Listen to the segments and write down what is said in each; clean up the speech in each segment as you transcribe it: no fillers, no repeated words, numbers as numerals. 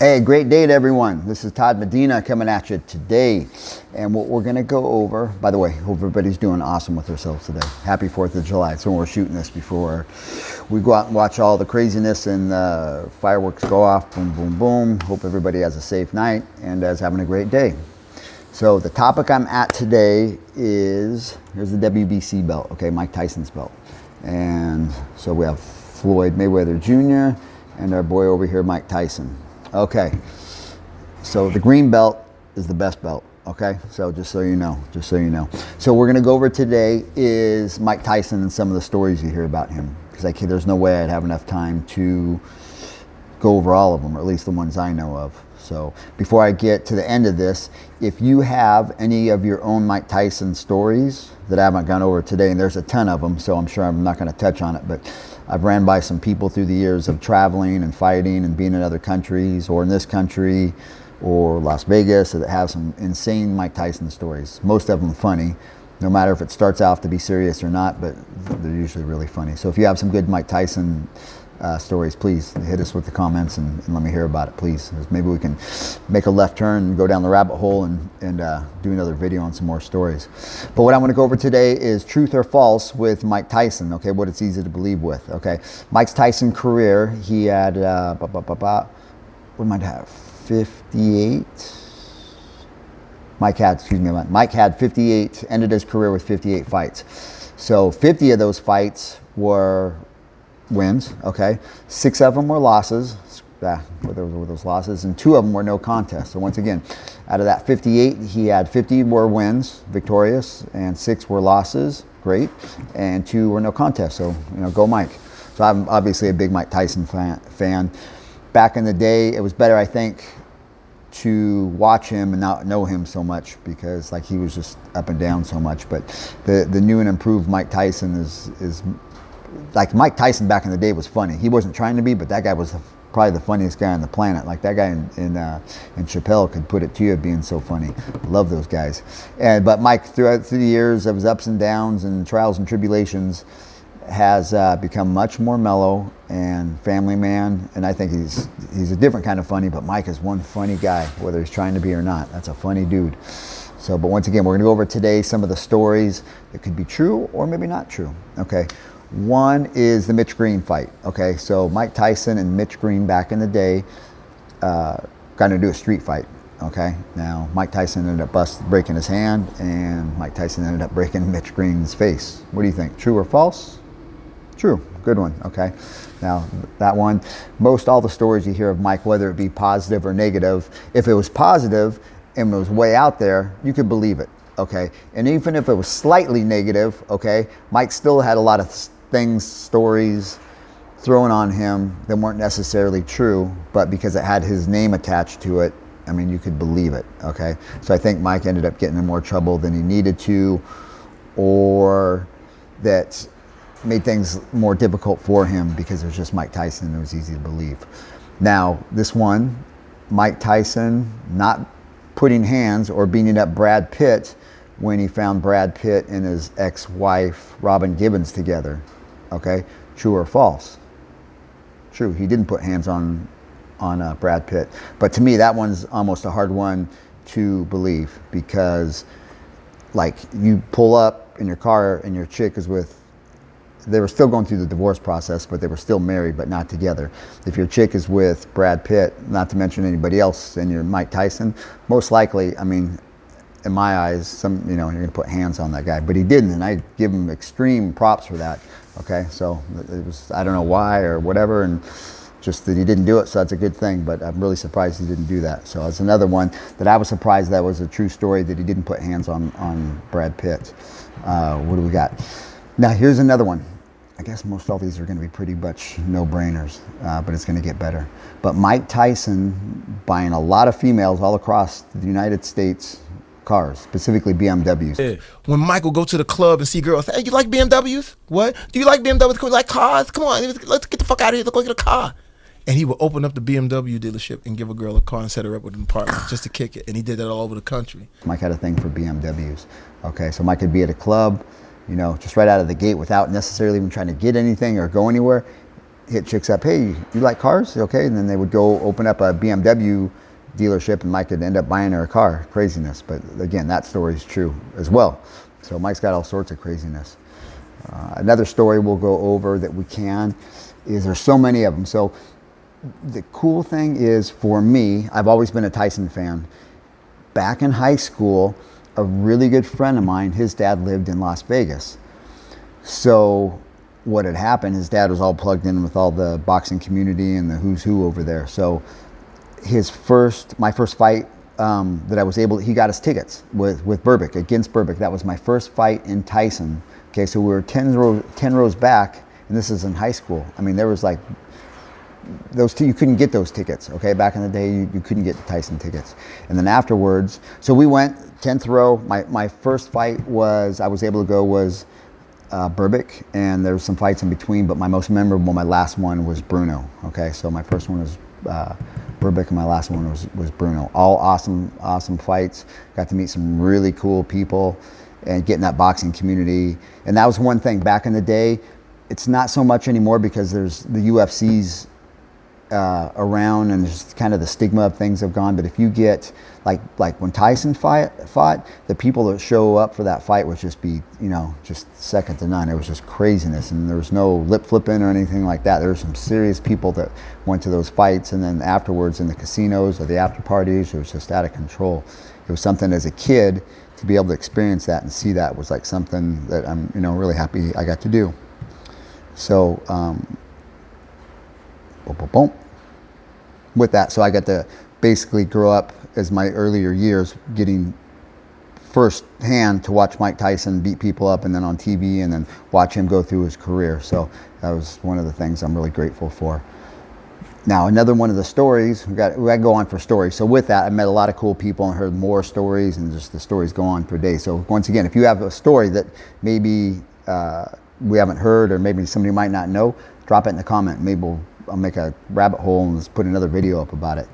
Hey, great day to everyone. This is Todd Medina coming at you today. And what we're going to go over, by the way, hope everybody's doing awesome with themselves today. Happy 4th of July. So we're shooting this before we go out and watch all the craziness and fireworks go off. Boom, boom, boom. Hope everybody has a safe night and is having a great day. So the topic I'm at today is, here's the WBC belt, okay, Mike Tyson's belt. And so we have Floyd Mayweather Jr. and our boy over here, Mike Tyson. Okay, so the green belt is the best belt, okay? So just so you know. So we're gonna go over today is Mike Tyson and some of the stories you hear about him, because there's no way I'd have enough time to go over all of them, or at least the ones I know of. So before I get to the end of this, if you have any of your own Mike Tyson stories that I haven't gone over today, and there's a ton of them, so I'm sure I'm not gonna touch on it, but I've ran by some people through the years of traveling and fighting and being in other countries, or in this country, or Las Vegas, that have some insane Mike Tyson stories. Most of them funny, no matter if it starts out to be serious or not, but they're usually really funny. So if you have some good Mike Tyson stories, please hit us with the comments and let me hear about it, please. Maybe we can make a left turn and go down the rabbit hole and do another video on some more stories. But what I'm going to go over today is truth or false with Mike Tyson, okay, what it's easy to believe with, okay. Mike Tyson career, he had, what might I have, 58? Mike had 58, ended his career with 58 fights. So 50 of those fights were wins, okay. 6 of them were losses, were those losses, and 2 of them were no contest. So once again, out of that 58, he had 50 were wins, victorious, and 6 were losses, great, and 2 were no contest. So, go Mike. So I'm obviously a big Mike Tyson fan. Back in the day, it was better, I think, to watch him and not know him so much, because like he was just up and down so much. But the new and improved Mike Tyson is like Mike Tyson back in the day was funny. He wasn't trying to be, but that guy was probably the funniest guy on the planet. Like that guy in Chappelle could put it to you being so funny. Love those guys. But Mike, through the years of his ups and downs and trials and tribulations, has become much more mellow and family man. And I think he's a different kind of funny, but Mike is one funny guy, whether he's trying to be or not. That's a funny dude. So, but once again, we're gonna go over today some of the stories that could be true or maybe not true, okay? One is the Mitch Green fight, okay? So Mike Tyson and Mitch Green back in the day got to do a street fight, okay? Now, Mike Tyson ended up breaking his hand, and Mike Tyson ended up breaking Mitch Green's face. What do you think, true or false? True, good one, okay? Now, that one, most all the stories you hear of Mike, whether it be positive or negative, if it was positive and it was way out there, you could believe it, okay? And even if it was slightly negative, okay, Mike still had a lot of stories thrown on him that weren't necessarily true, but because it had his name attached to it, I mean, you could believe it, okay? So I think Mike ended up getting in more trouble than he needed to, or that made things more difficult for him because it was just Mike Tyson and it was easy to believe. Now, this one, Mike Tyson not putting hands or beating up Brad Pitt when he found Brad Pitt and his ex-wife, Robin Gibbons, together. Okay, true or false? True, he didn't put hands on Brad Pitt. But to me, that one's almost a hard one to believe, because like you pull up in your car and your chick is they were still going through the divorce process, but they were still married, but not together. If your chick is with Brad Pitt, not to mention anybody else, and you're Mike Tyson, most likely, I mean, in my eyes, you're gonna put hands on that guy, but he didn't, and I give him extreme props for that. Okay, so it was, I don't know why or whatever, and just that he didn't do it, so that's a good thing, but I'm really surprised he didn't do that. So it's another one that I was surprised that was a true story, that he didn't put hands on Brad Pitt. What do we got? Now here's another one. I guess most all these are going to be pretty much no-brainers, but it's going to get better. But Mike Tyson buying a lot of females all across the United States cars, specifically BMWs. Yeah. When Michael go to the club and see girls, hey, you like BMWs? What? Do you like BMWs? You like cars? Come on, let's get the fuck out of here. Let's go get a car. And he would open up the BMW dealership and give a girl a car and set her up with an apartment just to kick it. And he did that all over the country. Mike had a thing for BMWs. Okay, so Mike could be at a club, just right out of the gate without necessarily even trying to get anything or go anywhere. hit chicks up, hey, you like cars? Okay, and then they would go open up a BMW dealership, and Mike could end up buying her a car. Craziness, but again, that story is true as well. So Mike's got all sorts of craziness. Another story we'll go over that we can is there's so many of them. So the cool thing is, for me, I've always been a Tyson fan. Back in high school, a really good friend of mine, his dad lived in Las Vegas. So what had happened, his dad was all plugged in with all the boxing community and the who's who over there. So my first fight that I was able, he got us tickets with Berbick, against Berbick. That was my first fight in Tyson. Okay, so we were 10 rows back, and this is in high school. I mean, there was like, you couldn't get those tickets, okay? Back in the day, you couldn't get the Tyson tickets. And then afterwards, so we went 10th row. My first fight I was able to go was Berbick, and there were some fights in between, but my most memorable, my last one was Bruno, okay? So my first one was Berbick, and my last one was Bruno. All awesome fights. Got to meet some really cool people and get in that boxing community. And that was one thing. Back in the day, it's not so much anymore because there's the UFC's around, and there's kind of the stigma of things have gone. But if you get like when Tyson fought, the people that show up for that fight would just be, just second to none. It was just craziness, and there was no lip flipping or anything like that. There were some serious people that went to those fights, and then afterwards in the casinos or the after parties, it was just out of control. It was something as a kid to be able to experience that and see that was like something that I'm really happy I got to do. So with that, so I got to basically grow up as my earlier years getting first hand to watch Mike Tyson beat people up, and then on TV, and then watch him go through his career. So that was one of the things I'm really grateful for. Now, another one of the stories, we got to go on for stories. So with that, I met a lot of cool people and heard more stories, and just the stories go on per day. So once again, if you have a story that maybe we haven't heard, or maybe somebody might not know, drop it in the comment. Maybe I'll make a rabbit hole and just put another video up about it.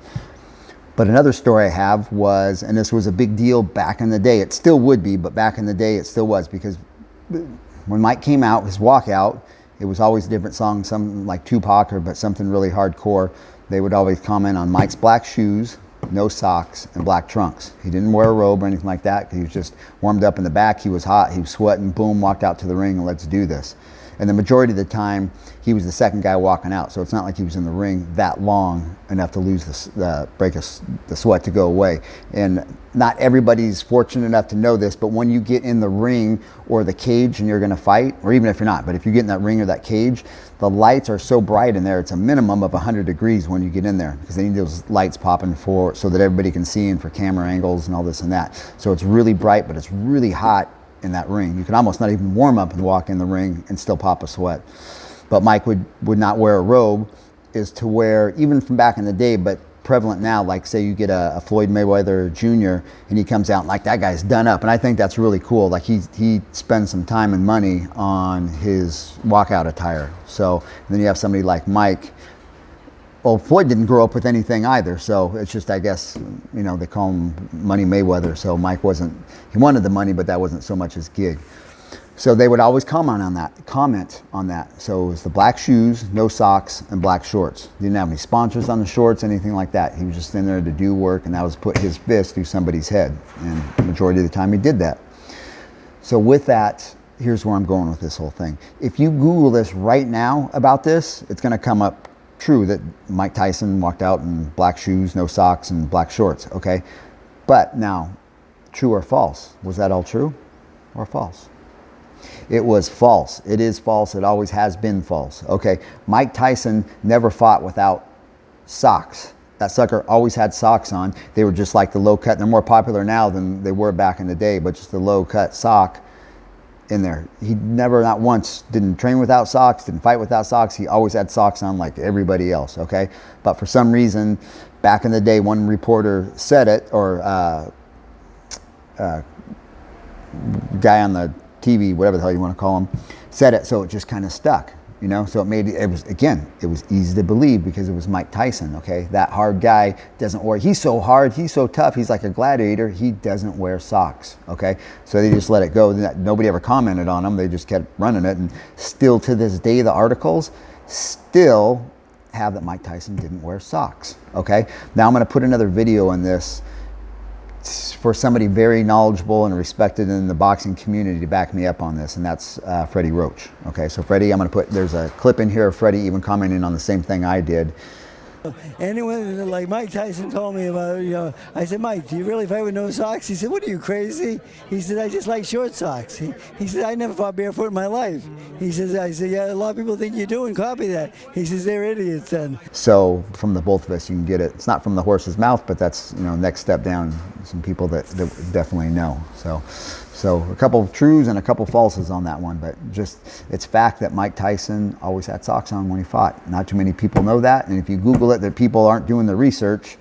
But another story I have was, and this was a big deal back in the day, it still would be, but back in the day it still was, because when Mike came out, his walkout, it was always a different song, something like Tupac, but something really hardcore. They would always comment on Mike's black shoes, no socks, and black trunks. He didn't wear a robe or anything like that. He was just warmed up in the back. He was hot. He was sweating. Boom, walked out to the ring, and let's do this. And the majority of the time, he was the second guy walking out. So it's not like he was in the ring that long enough to lose the sweat to go away. And not everybody's fortunate enough to know this, but when you get in the ring or the cage and you're going to fight, or even if you're not, but if you get in that ring or that cage, the lights are so bright in there. It's a minimum of 100 degrees when you get in there, because they need those lights popping so that everybody can see, and for camera angles and all this and that. So it's really bright, but it's really hot in that ring. You can almost not even warm up and walk in the ring and still pop a sweat. But Mike would not wear a robe, is to where, even from back in the day, but prevalent now, like say you get a Floyd Mayweather Jr. and he comes out and like that guy's done up, and I think that's really cool. Like he spends some time and money on his walkout attire. So then you have somebody like Mike. Well, Floyd didn't grow up with anything either, so it's just, I guess, they call him Money Mayweather. So Mike he wanted the money, but that wasn't so much his gig. So they would always comment on that. So it was the black shoes, no socks, and black shorts. He didn't have any sponsors on the shorts, anything like that. He was just in there to do work, and that was put his fist through somebody's head. And the majority of the time he did that. So with that, here's where I'm going with this whole thing. If you Google this right now about this, it's going to come up true that Mike Tyson walked out in black shoes, no socks, and black shorts, okay? But now, true or false? Was that all true or false? It was false. It is false. It always has been false, okay? Mike Tyson never fought without socks. That sucker always had socks on. They were just like the low cut. They're more popular now than they were back in the day, but just the low cut sock in there. He never, not once, didn't train without socks, didn't fight without socks. He always had socks on like everybody else, okay? But for some reason, back in the day, one reporter said it, or guy on the TV, whatever the hell you want to call him, said it, so it just kind of stuck, So it was easy to believe because it was Mike Tyson, okay? That hard guy he's so hard, he's so tough, he's like a gladiator, he doesn't wear socks, okay? So they just let it go. Nobody ever commented on him. They just kept running it, and still to this day, the articles still have that Mike Tyson didn't wear socks. Okay, now I'm going to put another video on this for somebody very knowledgeable and respected in the boxing community to back me up on this, and that's Freddie Roach. Okay, so Freddie, I'm going to put, there's a clip in here of Freddie even commenting on the same thing I did. Anyone like Mike Tyson told me about, I said, Mike, do you really fight with no socks? He said, what are you, crazy? He said, I just like short socks. He said, I never fought barefoot in my life. He says, I said, yeah, a lot of people think you do and copy that. He says, they're idiots then. So from the both of us, you can get it. It's not from the horse's mouth, but that's, next step down. Some people that definitely know. So a couple of trues and a couple of falses on that one, but just it's fact that Mike Tyson always had socks on when he fought. Not too many people know that, and if you Google it, that people aren't doing the research,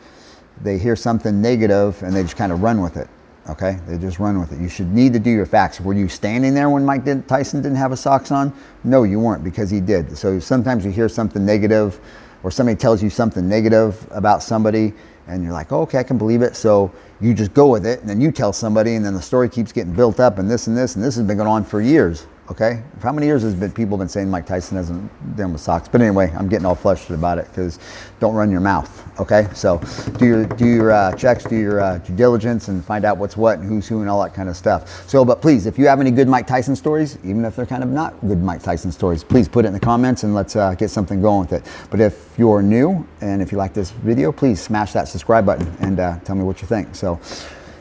they hear something negative and they just kind of run with it. Okay, they just run with it. You should need to do your facts. Were you standing there when Tyson didn't have his socks on? No, you weren't, because he did. So sometimes you hear something negative, or somebody tells you something negative about somebody, and you're like, oh, okay, I can believe it. So you just go with it, and then you tell somebody, and then the story keeps getting built up, and this, and this has been going on for years. Okay, how many years has people been saying Mike Tyson hasn't done with socks? But anyway, I'm getting all flustered about it, because don't run your mouth. Okay, so do your checks, do your due diligence, and find out what's what and who's who and all that kind of stuff. So, but please, if you have any good Mike Tyson stories, even if they're kind of not good Mike Tyson stories, please put it in the comments and let's get something going with it. But if you're new and if you like this video, please smash that subscribe button and tell me what you think. So,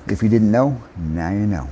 if you didn't know, now you know.